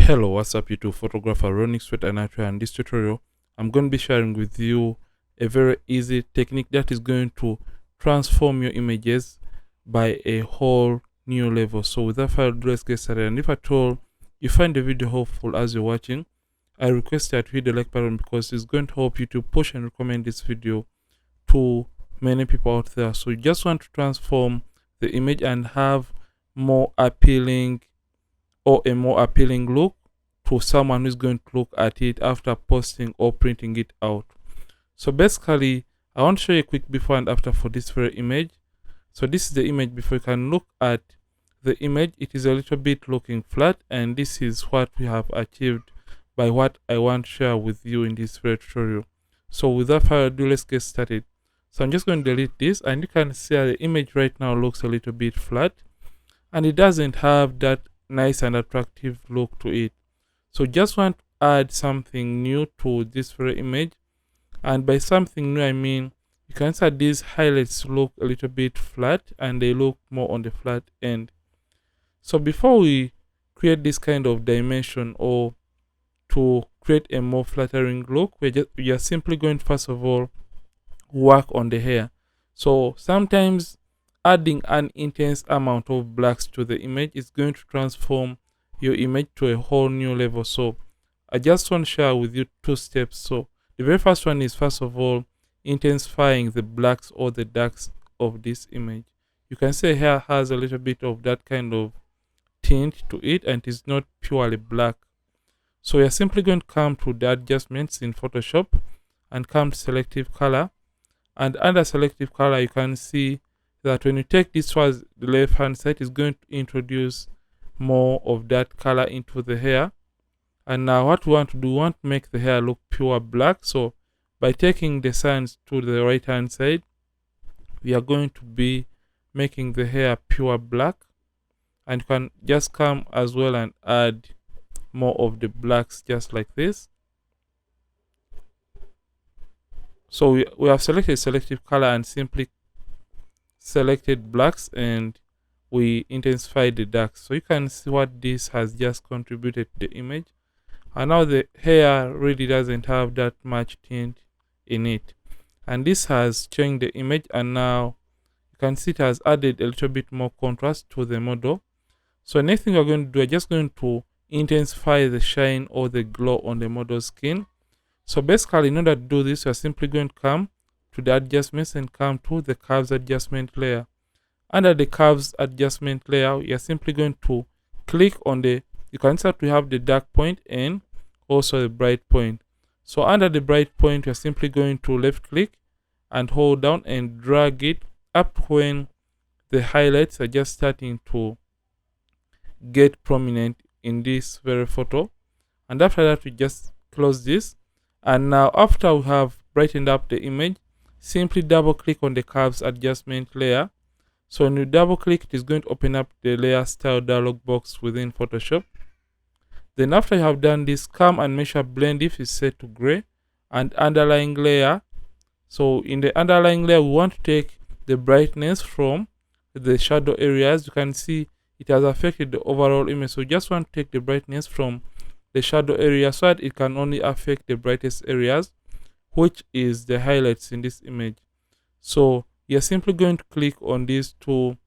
Hello, what's up YouTube photographer Ronnie Sweat, and in this tutorial I'm going to be sharing with you a very easy technique that is going to transform your images by a whole new level. So without further ado, let's get started. And if at all you find the video helpful as you're watching, I request that you hit the like button because it's going to help you to push and recommend this video to many people out there. So you just want to transform the image and have more appealing or a more appealing look to someone who's going to look at it after posting or printing it out. So basically, I want to show you a quick before and after for this very image. So this is the image before. You can look at the image. It is a little bit looking flat, and this is what we have achieved by what I want to share with you in this very tutorial. So without further ado, let's get started. So I'm just going to delete this, and you can see the image right now looks a little bit flat, and it doesn't have that nice and attractive look to it. So just want to add something new to this very image, and by something new I mean you can see these highlights look a little bit flat and they look more on the flat end. So before we create this kind of dimension or to create a more flattering look, we are simply going to first of all work on the hair. So sometimes adding an intense amount of blacks to the image is going to transform your image to a whole new level. So I just want to share with you two steps. So the very first one is first of all intensifying the blacks or the darks of this image. You can see hair has a little bit of that kind of tint to it and it is not purely black. So we are simply going to come to the adjustments in Photoshop and come to selective color, and under selective color you can see that when you take this towards the left hand side, it's going to introduce more of that color into the hair. And now what we want to do, we want to make the hair look pure black. So by taking the sands to the right hand side, we are going to be making the hair pure black, and you can just come as well and add more of the blacks just like this. So we have selected selective color and simply selected blacks, and we intensified the darks. So you can see what this has just contributed to the image, and now the hair really doesn't have that much tint in it, and this has changed the image, and now you can see it has added a little bit more contrast to the model. So next thing we're going to do, we're just going to intensify the shine or the glow on the model's skin. So basically, in order to do this, we're simply going to come to the adjustments and come to the curves adjustment layer. Under the curves adjustment layer, you're simply going to click on you can start to have the dark point and also the bright point. So under the bright point, you're simply going to left click and hold down and drag it up when the highlights are just starting to get prominent in this very photo. And after that, we just close this. And now after we have brightened up the image, simply double click on the curves adjustment layer. So when you double click, it is going to open up the layer style dialog box within Photoshop. Then after you have done this, come and measure blend if is set to gray, and underlying layer. So in the underlying layer, we want to take the brightness from the shadow areas. You can see it has affected the overall image. So just want to take the brightness from the shadow area so that it can only affect the brightest areas, which is the highlights in this image. So you're simply going to click on these two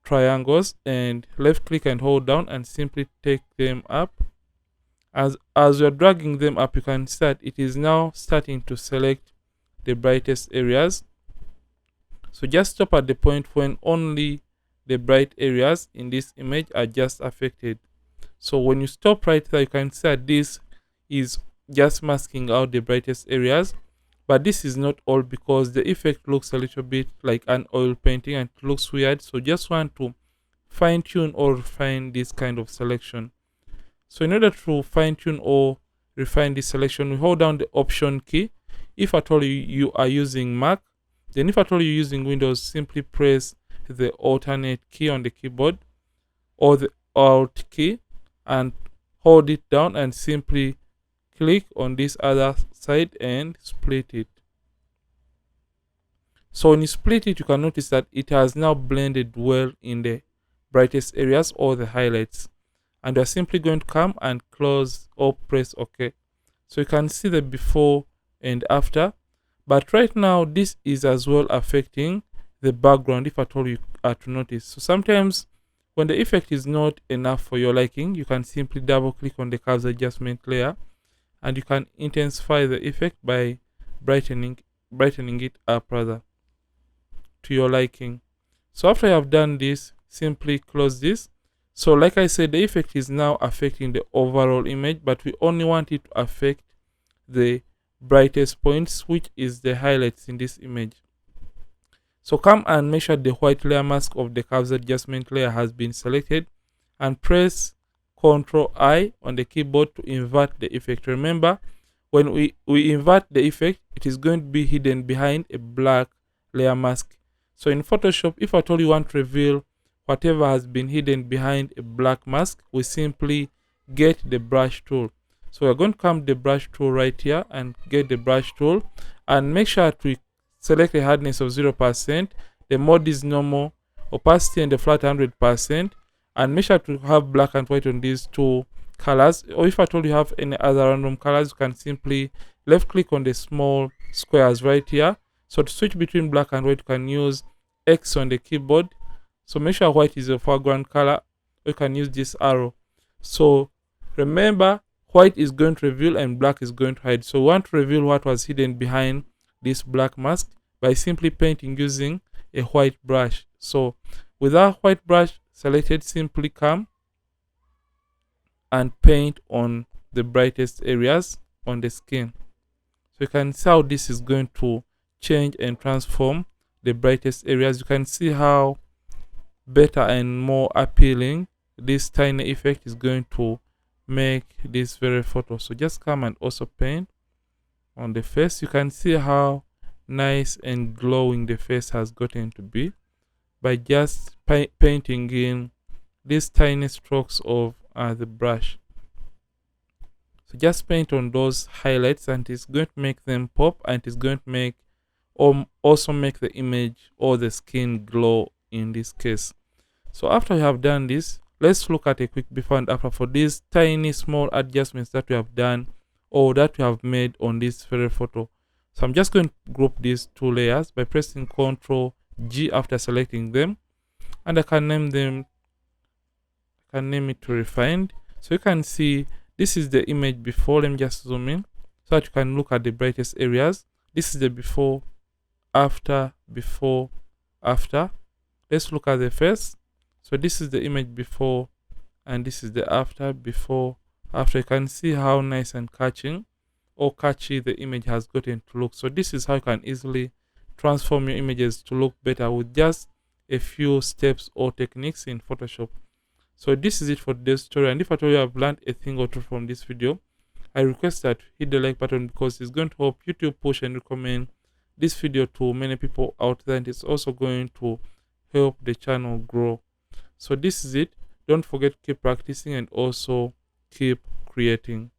triangles and left click and hold down and simply take them up. As you're dragging them up, you can see that it is now starting to select the brightest areas. So just stop at the point when only the bright areas in this image are just affected. So when you stop right there, you can see that this is just masking out the brightest areas, but this is not all because the effect looks a little bit like an oil painting and it looks weird. So just want to fine tune or refine this kind of selection. So in order to fine tune or refine this selection, we hold down the option key. If at all you are using Mac, then if at all you're using Windows, simply press the alternate key on the keyboard or the Alt key and hold it down and simply click on this other side and split it. So when you split it, you can notice that it has now blended well in the brightest areas or the highlights. and you're simply going to come and close or press OK. So you can see the before and after. But right now, this is as well affecting the background, if at all you are to notice. So sometimes when the effect is not enough for your liking, you can simply double click on the curves adjustment layer, and you can intensify the effect by brightening it up rather to your liking. So after you have done this, simply close this. So like I said, the effect is now affecting the overall image, but we only want it to affect the brightest points, which is the highlights in this image. So come and make sure the white layer mask of the curves adjustment layer has been selected, and press Ctrl I on the keyboard to invert the effect. Remember, when we invert the effect, it is going to be hidden behind a black layer mask. So in Photoshop, if at all you want to reveal whatever has been hidden behind a black mask, we simply get the brush tool. So we're going to come to the brush tool right here and get the brush tool, and make sure to select a hardness of 0%, the mode is normal, opacity and the flat 100%, and make sure to have black and white on these two colors. Or if at all you have any other random colors, you can simply left click on the small squares right here. So to switch between black and white, you can use X on the keyboard. So make sure white is your foreground color, or you can use this arrow. So remember, white is going to reveal and black is going to hide. So we want to reveal what was hidden behind this black mask by simply painting using a white brush. So with our white brush selected, simply come and paint on the brightest areas on the skin. So you can see how this is going to change and transform the brightest areas. You can see how better and more appealing this tiny effect is going to make this very photo. So just come and also paint on the face. You can see how nice and glowing the face has gotten to be by just painting in these tiny strokes of the brush. So just paint on those highlights, and it's going to make them pop, and it's going to make also make the image or the skin glow in this case. So after you have done this, let's look at a quick before and after for these tiny small adjustments that we have done or that we have made on this very photo. So I'm just going to group these two layers by pressing Ctrl G after selecting them, and I can name it to refined. So you can see this is the image before. Let me just zoom in so that you can look at the brightest areas. This is the before, after, before, after. Let's look at the face. So this is the image before, and this is the after, before, after. You can see how nice and catchy the image has gotten to look. So this is how you can easily transform your images to look better with just a few steps or techniques in Photoshop. So this is it for today's tutorial, and if at all you have learned a thing or two from this video, I request that hit the like button, because it's going to help YouTube push and recommend this video to many people out there, and it's also going to help the channel grow. So this is it. Don't forget to keep practicing and also keep creating.